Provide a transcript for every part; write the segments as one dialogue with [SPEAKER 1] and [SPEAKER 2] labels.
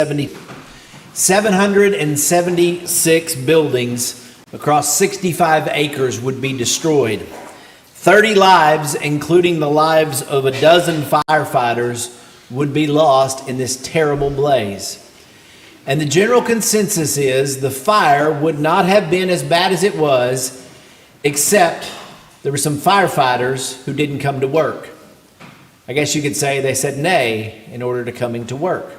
[SPEAKER 1] 776 buildings across 65 acres would be destroyed. 30 lives, including the lives of a dozen firefighters, would be lost in this terrible blaze. And the general consensus is the fire would not have been as bad as it was, except there were some firefighters who didn't come to work. I guess you could say they said nay in order to coming to work.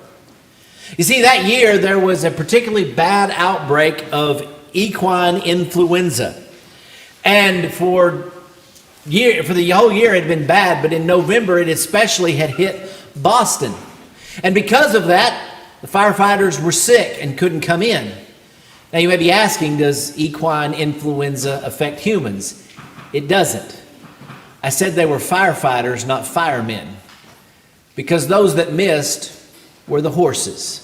[SPEAKER 1] You see, that year there was a particularly bad outbreak of equine influenza. And for the whole year it had been bad, but in November it especially had hit Boston. And because of that, the firefighters were sick and couldn't come in. Now you may be asking, does equine influenza affect humans? It doesn't. I said they were firefighters, not firemen, because those that missed were the horses.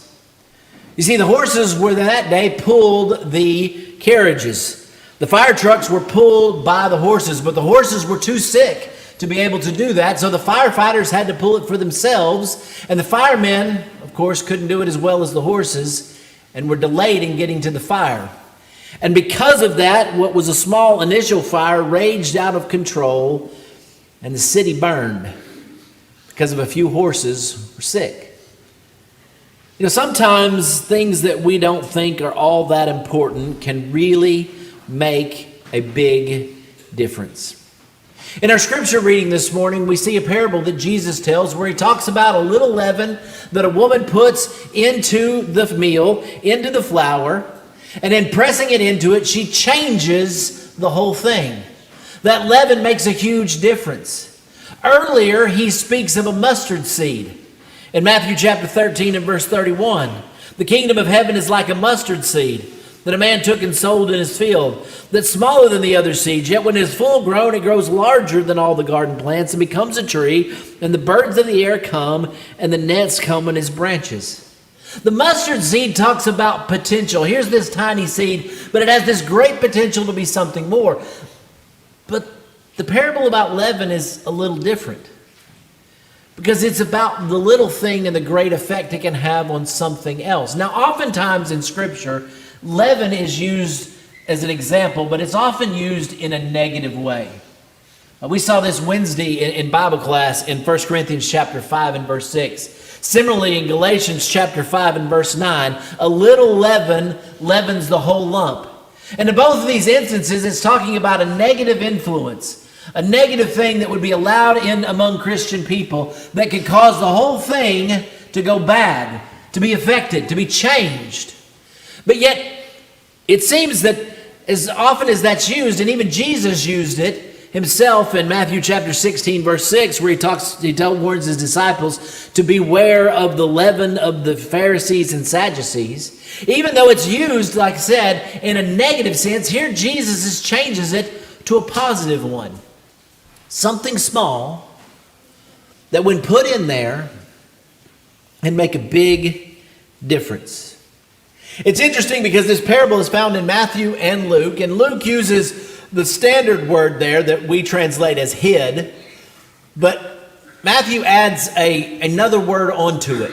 [SPEAKER 1] You see, the horses were that day pulled the carriages. The fire trucks were pulled by the horses, but the horses were too sick to be able to do that, so the firefighters had to pull it for themselves, and the firemen, of course, couldn't do it as well as the horses and were delayed in getting to the fire. And because of that, what was a small initial fire raged out of control, and the city burned because of a few horses were sick. You know, sometimes things that we don't think are all that important can really make a big difference. In our scripture reading this morning, we see a parable that Jesus tells where he talks about a little leaven that a woman puts into the meal, into the flour, and in pressing it into it, she changes the whole thing. That leaven makes a huge difference. Earlier, he speaks of a mustard seed. In Matthew chapter 13 and verse 31, the kingdom of heaven is like a mustard seed that a man took and sold in his field, that's smaller than the other seeds, yet when it is full grown, it grows larger than all the garden plants and becomes a tree, and the birds of the air come, and the gnats come on its branches. The mustard seed talks about potential. Here's this tiny seed, but it has this great potential to be something more. But the parable about leaven is a little different, because it's about the little thing and the great effect it can have on something else. Now, oftentimes in Scripture, leaven is used as an example, but it's often used in a negative way. We saw this Wednesday in Bible class in 1 Corinthians chapter 5 and verse 6. Similarly, in Galatians chapter 5 and verse 9, a little leaven leavens the whole lump. And in both of these instances, it's talking about a negative influence, a negative thing that would be allowed in among Christian people that could cause the whole thing to go bad, to be affected, to be changed. But yet, it seems that as often as that's used, and even Jesus used it himself in Matthew chapter 16, verse 6, where he warns his disciples to beware of the leaven of the Pharisees and Sadducees. Even though it's used, like I said, in a negative sense, here Jesus changes it to a positive one. Something small that when put in there can make a big difference. It's interesting because this parable is found in Matthew and Luke uses the standard word there that we translate as hid, but Matthew adds another word onto it.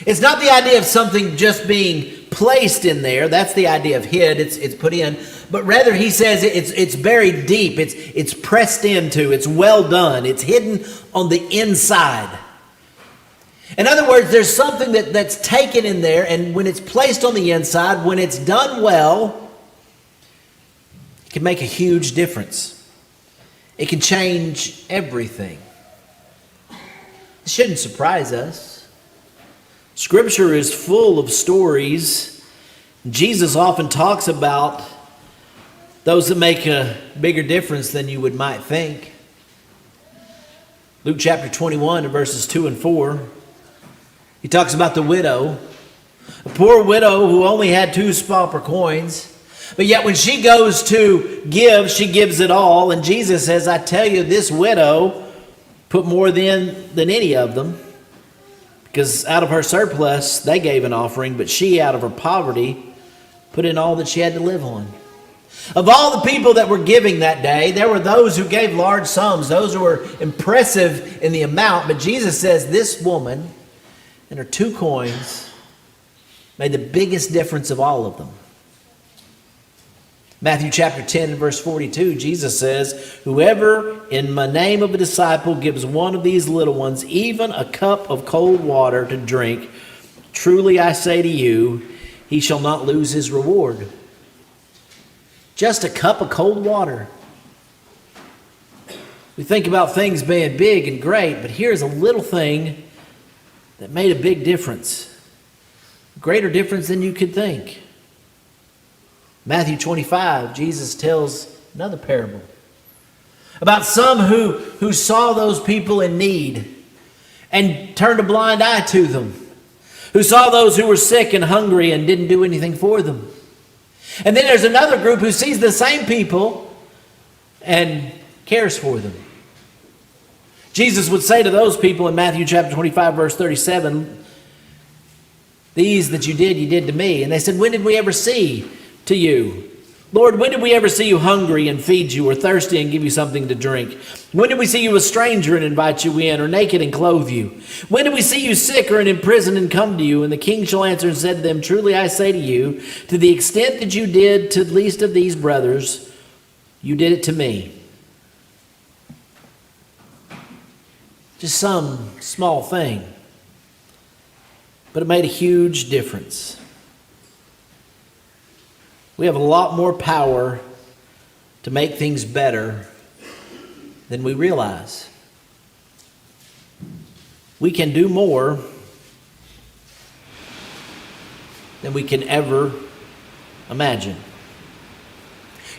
[SPEAKER 1] It's not the idea of something just being placed in there. That's the idea of hid. It's put in, but rather he says it's buried deep. It's pressed into. It's well done. It's hidden on the inside. In other words, there's something that's taken in there, and when it's placed on the inside, when it's done well, it can make a huge difference. It can change everything. It shouldn't surprise us. Scripture is full of stories. Jesus often talks about those that make a bigger difference than you might think. Luke chapter 21 and verses 2 and 4. He talks about the widow, a poor widow who only had 2 pauper coins. But yet when she goes to give, she gives it all. And Jesus says, I tell you, this widow put more than any of them. Because out of her surplus, they gave an offering. But she, out of her poverty, put in all that she had to live on. Of all the people that were giving that day, there were those who gave large sums. Those who were impressive in the amount. But Jesus says, this woman and her 2 coins made the biggest difference of all of them. Matthew chapter 10 and verse 42, Jesus says, "Whoever in my name of a disciple gives one of these little ones even a cup of cold water to drink, truly I say to you, he shall not lose his reward." Just a cup of cold water. We think about things being big and great, but here's a little thing that made a big difference. A greater difference than you could think. Matthew 25, Jesus tells another parable about some who saw those people in need and turned a blind eye to them, who saw those who were sick and hungry and didn't do anything for them. And then there's another group who sees the same people and cares for them. Jesus would say to those people in Matthew chapter 25, verse 37, "These that you did to me." And they said, "When did we ever see to you? Lord, when did we ever see you hungry and feed you, or thirsty and give you something to drink? When did we see you a stranger and invite you in, or naked and clothe you? When did we see you sick or in prison and come to you?" And the king shall answer and said to them, "Truly I say to you, to the extent that you did to the least of these brothers, you did it to me." Just some small thing, but it made a huge difference. We have a lot more power to make things better than we realize. We can do more than we can ever imagine.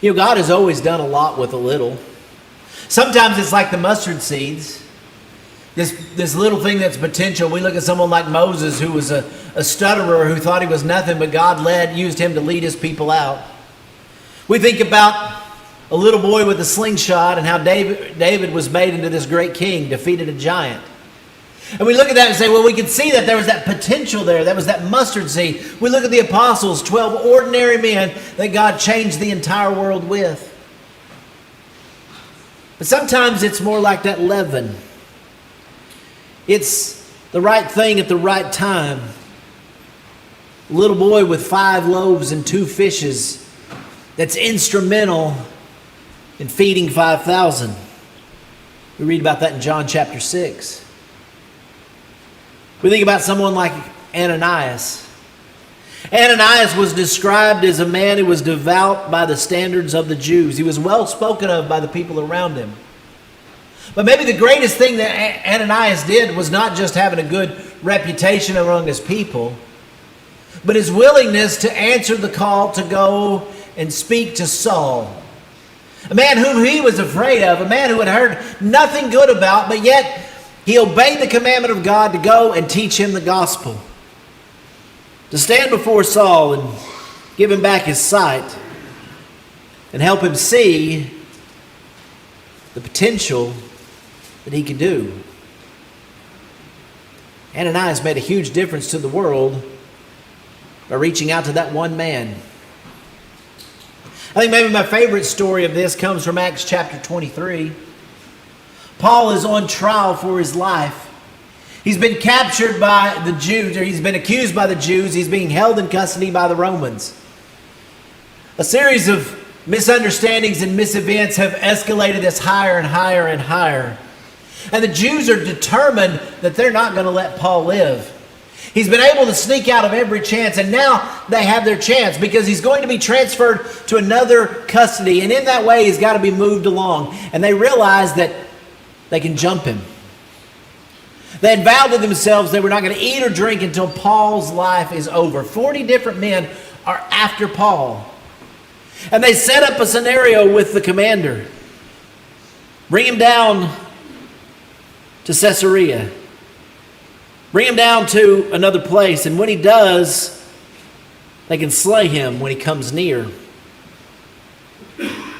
[SPEAKER 1] You know, God has always done a lot with a little. Sometimes it's like the mustard seeds. This little thing that's potential. We look at someone like Moses, who was a stutterer who thought he was nothing, but God used him to lead his people out. We think about a little boy with a slingshot and how David was made into this great king, defeated a giant. And we look at that and say, well, we can see that there was that potential there. That was that mustard seed. We look at the apostles, 12 ordinary men that God changed the entire world with. But sometimes it's more like that leaven. It's the right thing at the right time. A little boy with 5 loaves and 2 fishes that's instrumental in feeding 5,000. We read about that in John chapter 6. We think about someone like Ananias. Ananias was described as a man who was devout by the standards of the Jews. He was well spoken of by the people around him. But maybe the greatest thing that Ananias did was not just having a good reputation among his people, but his willingness to answer the call to go and speak to Saul. A man whom he was afraid of, a man who had heard nothing good about, but yet he obeyed the commandment of God to go and teach him the gospel. To stand before Saul and give him back his sight and help him see the potential that he could do. Ananias made a huge difference to the world by reaching out to that one man. I think maybe my favorite story of this comes from Acts chapter 23. Paul is on trial for his life. He's been captured by the Jews, or he's been accused by the Jews. He's being held in custody by the Romans. A series of misunderstandings and misevents have escalated this higher and higher and higher. And the Jews are determined that they're not going to let Paul live. He's been able to sneak out of every chance, and now they have their chance because he's going to be transferred to another custody. And in that way, he's got to be moved along. And they realize that they can jump him. They had vowed to themselves they were not going to eat or drink until Paul's life is over. 40 different men are after Paul. And they set up a scenario with the commander. Bring him down to Caesarea. Bring him down to another place. And when he does, they can slay him when he comes near.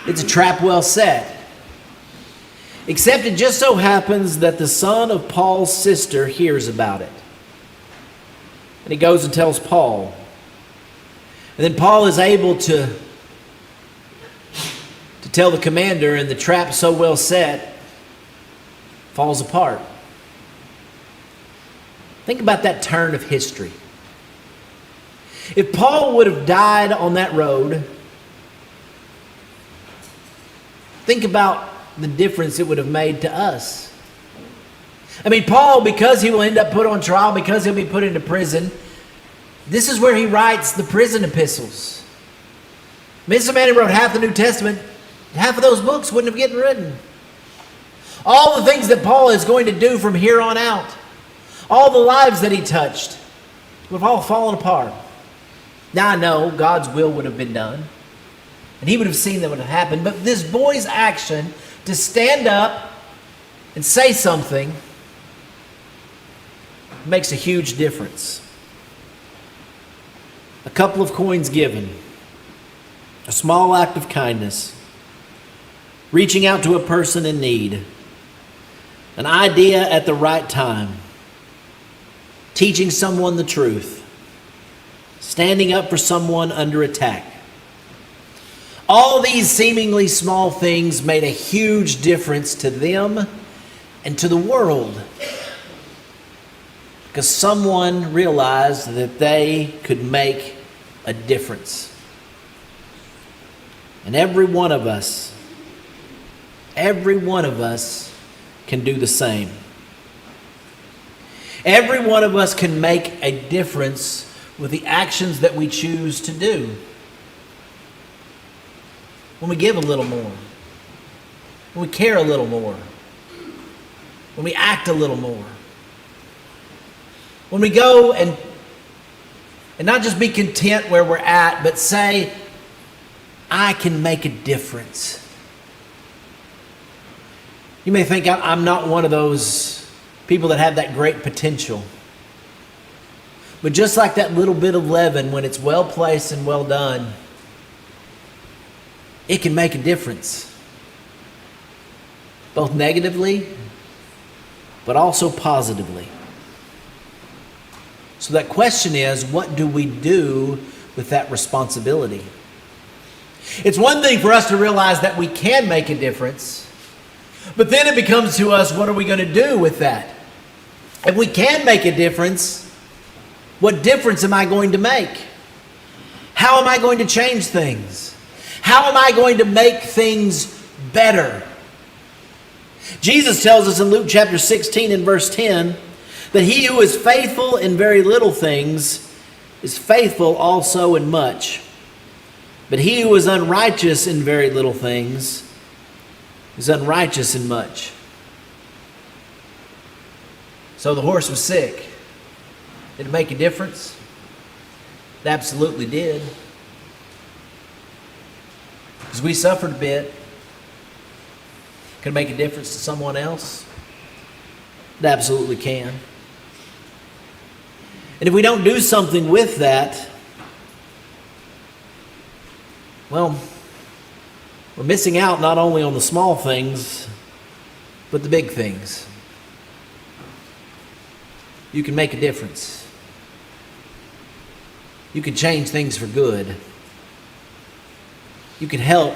[SPEAKER 1] It's a trap well set. Except it just so happens that the son of Paul's sister hears about it. And he goes and tells Paul. And then Paul is able to tell the commander, and the trap so well set falls apart. Think about that turn of history. If Paul would have died on that road, think about the difference it would have made to us. I mean, Paul, because he will end up put on trial, because he'll be put into prison, this is where he writes the prison epistles. I mean, this is a man who wrote half the New Testament. Half of those books wouldn't have gotten written. All the things that Paul is going to do from here on out, all the lives that he touched, would have all fallen apart. Now I know God's will would have been done, and he would have seen that would have happened, but this boy's action to stand up and say something makes a huge difference. A couple of coins given, a small act of kindness, reaching out to a person in need, an idea at the right time, teaching someone the truth, standing up for someone under attack. All these seemingly small things made a huge difference to them and to the world, because someone realized that they could make a difference. And every one of us can do the same. Every one of us can make a difference with the actions that we choose to do. When we give a little more, when we care a little more, when we act a little more, when we go and not just be content where we're at, but say, I can make a difference. You may think I'm not one of those people that have that great potential. But just like that little bit of leaven, when it's well placed and well done, it can make a difference. Both negatively, but also positively. So that question is, what do we do with that responsibility? It's one thing for us to realize that we can make a difference, but then it becomes to us, what are we going to do with that? If we can make a difference, what difference am I going to make? How am I going to change things? How am I going to make things better? Jesus tells us in Luke chapter 16 and verse 10 that he who is faithful in very little things is faithful also in much. But he who is unrighteous in very little things is unrighteous in much. So the horse was sick. Did it make a difference? It absolutely did. Because we suffered a bit. Can it make a difference to someone else? It absolutely can. And if we don't do something with that, well, we're missing out not only on the small things, but the big things. You can make a difference. You can change things for good. You can help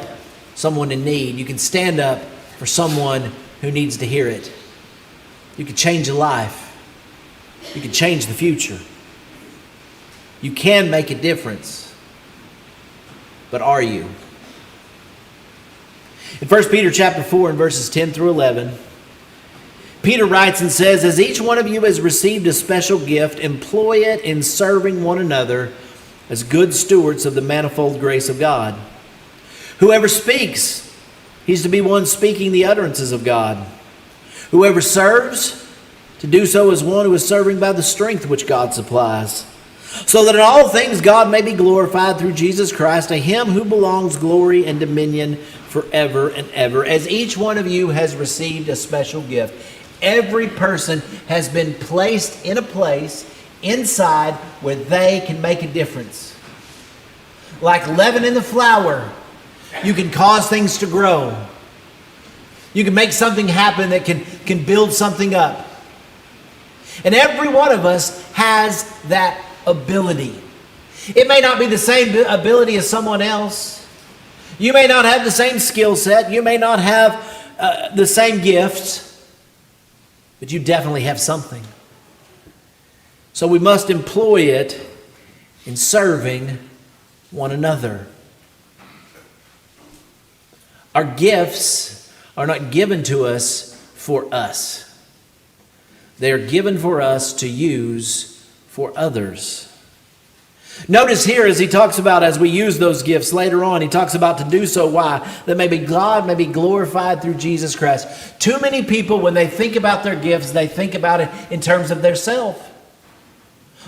[SPEAKER 1] someone in need. You can stand up for someone who needs to hear it. You can change a life. You can change the future. You can make a difference. But are you? In 1 Peter chapter 4 and verses 10 through 11, Peter writes and says, as each one of you has received a special gift, employ it in serving one another as good stewards of the manifold grace of God. Whoever speaks, he's to be one speaking the utterances of God. Whoever serves, to do so as one who is serving by the strength which God supplies, so that in all things God may be glorified through Jesus Christ, to him who belongs glory and dominion forever and ever. As each one of you has received a special gift, every person has been placed in a place inside where they can make a difference. Like leaven in the flour, you can cause things to grow. You can make something happen that can build something up. And every one of us has that ability. It may not be the same ability as someone else. You may not have the same skill set. You may not have the same gifts. But you definitely have something. So we must employ it in serving one another. Our gifts are not given to us for us. They are given for us to use for others. Notice here as he talks about as we use those gifts later on, he talks about to do so. Why? That maybe God may be glorified through Jesus Christ. Too many people, when they think about their gifts, they think about it in terms of their self.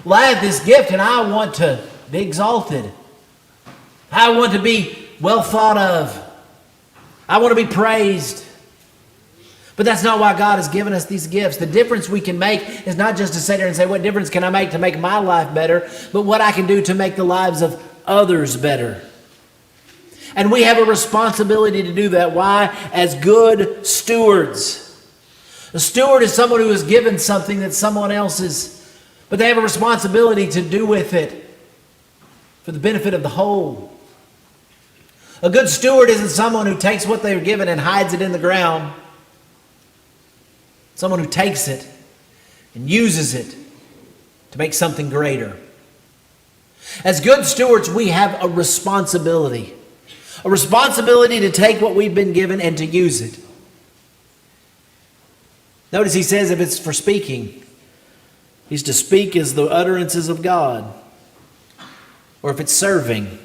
[SPEAKER 1] Well, I have this gift and I want to be exalted. I want to be well thought of. I want to be praised. But that's not why God has given us these gifts. The difference we can make is not just to sit there and say, what difference can I make to make my life better, but what I can do to make the lives of others better. And we have a responsibility to do that. Why? As good stewards. A steward is someone who is given something that someone else is, but they have a responsibility to do with it for the benefit of the whole. A good steward isn't someone who takes what they're given and hides it in the ground. Someone who takes it and uses it to make something greater. As good stewards, we have a responsibility. A responsibility to take what we've been given and to use it. Notice he says if it's for speaking, he's to speak as the utterances of God. Or if it's serving,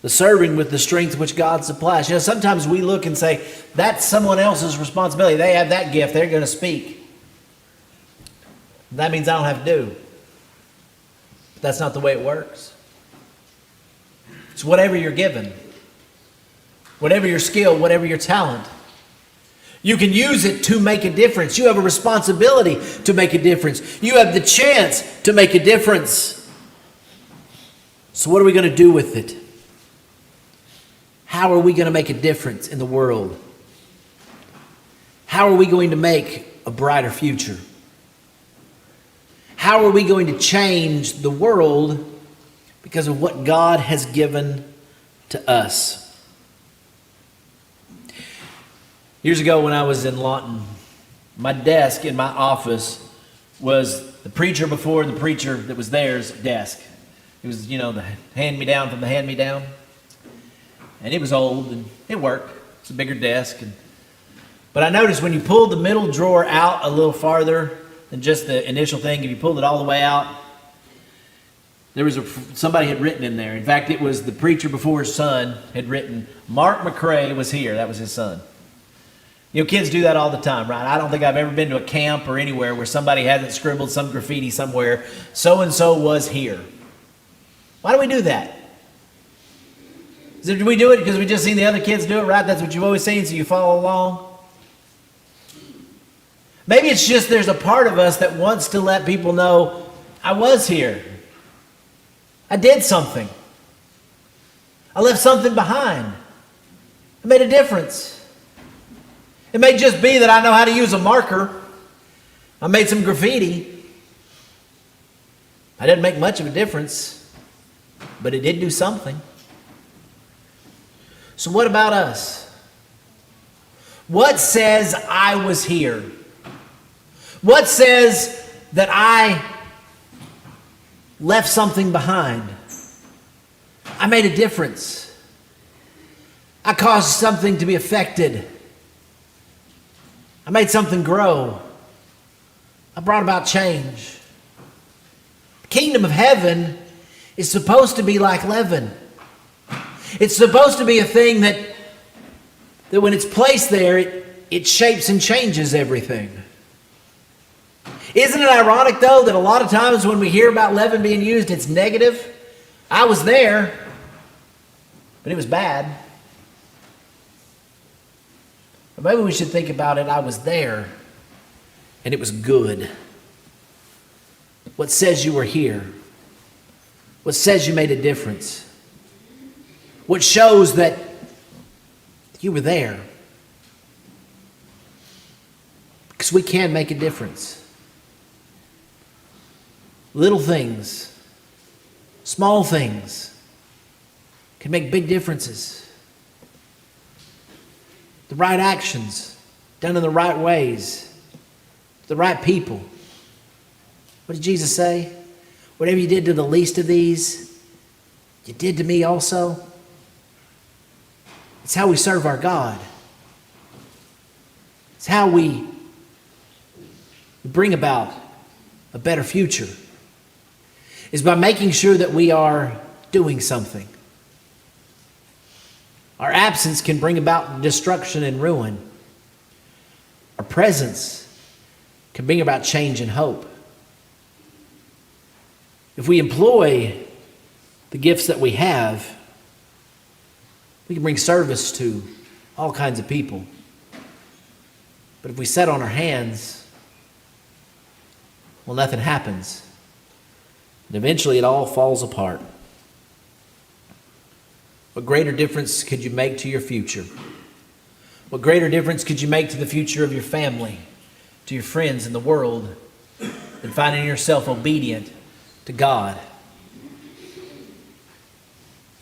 [SPEAKER 1] the serving with the strength which God supplies. You know, sometimes we look and say, that's someone else's responsibility. They have that gift. They're going to speak. That means I don't have to do. But that's not the way it works. It's whatever you're given. Whatever your skill, whatever your talent. You can use it to make a difference. You have a responsibility to make a difference. You have the chance to make a difference. So what are we going to do with it? How are we going to make a difference in the world? How are we going to make a brighter future? How are we going to change the world because of what God has given to us? Years ago when I was in Lawton, my desk in my office was the preacher before the preacher that was there's desk. It was, you know, the hand-me-down from the hand-me-down. And it was old, and it worked. It's a bigger desk. But I noticed when you pulled the middle drawer out a little farther than just the initial thing, if you pulled it all the way out, there was somebody had written in there. In fact, it was the preacher before his son had written, Mark McCrae was here. That was his son. You know, kids do that all the time, right? I don't think I've ever been to a camp or anywhere where somebody hasn't scribbled some graffiti somewhere, so-and-so was here. Why do we do that? Do we do it because we just seen the other kids do it, right? That's what you've always seen, so you follow along. Maybe it's just there's a part of us that wants to let people know, I was here. I did something. I left something behind. I made a difference. It may just be that I know how to use a marker. I made some graffiti. I didn't make much of a difference, but it did do something. So what about us? What says I was here? What says that I left something behind? I made a difference. I caused something to be affected. I made something grow. I brought about change. The kingdom of heaven is supposed to be like leaven. It's supposed to be a thing that when it's placed there, it shapes and changes everything. Isn't it ironic, though, that a lot of times when we hear about leaven being used, it's negative? I was there, but it was bad. But maybe we should think about it. I was there, and it was good. What says you were here? What says you made a difference? What shows that you were there? Because we can make a difference. Little things, small things, can make big differences. The right actions, done in the right ways, the right people. What did Jesus say? Whatever you did to the least of these, you did to me also. It's how we serve our God. It's how we bring about a better future. Is by making sure that we are doing something. Our absence can bring about destruction and ruin. Our presence can bring about change and hope. If we employ the gifts that we have, we can bring service to all kinds of people. But if we sit on our hands, well, nothing happens. And eventually it all falls apart. What greater difference could you make to your future? What greater difference could you make to the future of your family, to your friends in the world, than finding yourself obedient to God?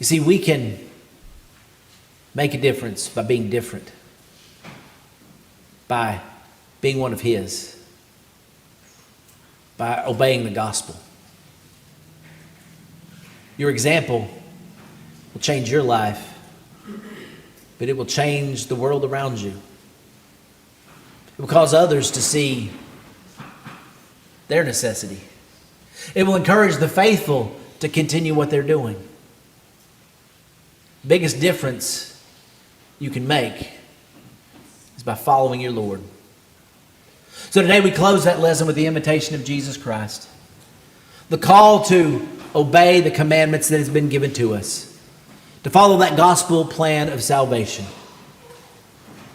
[SPEAKER 1] You see, we can make a difference by being different, by being one of His, by obeying the gospel. Your example will change your life, but it will change the world around you. It will cause others to see their necessity. It will encourage the faithful to continue what they're doing. The biggest difference you can make is by following your Lord. So today we close that lesson with the invitation of Jesus Christ. The call to obey the commandments that has been given to us. To follow that gospel plan of salvation.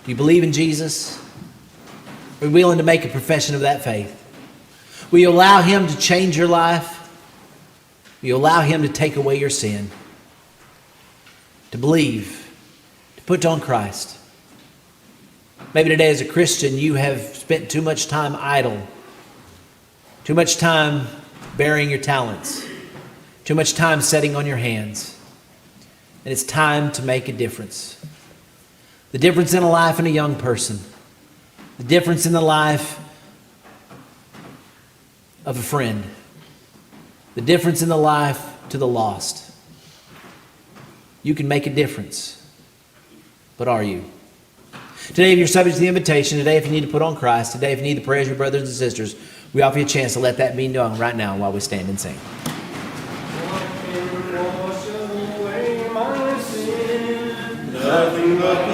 [SPEAKER 1] Do you believe in Jesus? Are you willing to make a profession of that faith? Will you allow Him to change your life? Will you allow Him to take away your sin? To believe, to put on Christ. Maybe today as a Christian you have spent too much time idle. Too much time burying your talents. Too much time sitting on your hands. And it's time to make a difference. The difference in a life in a young person. The difference in the life of a friend. The difference in the life to the lost. You can make a difference. But are you? Today, if you're subject to the invitation, today if you need to put on Christ, today if you need the prayers of your brothers and sisters, we offer you a chance to let that be known right now while we stand and sing.
[SPEAKER 2] Nothing but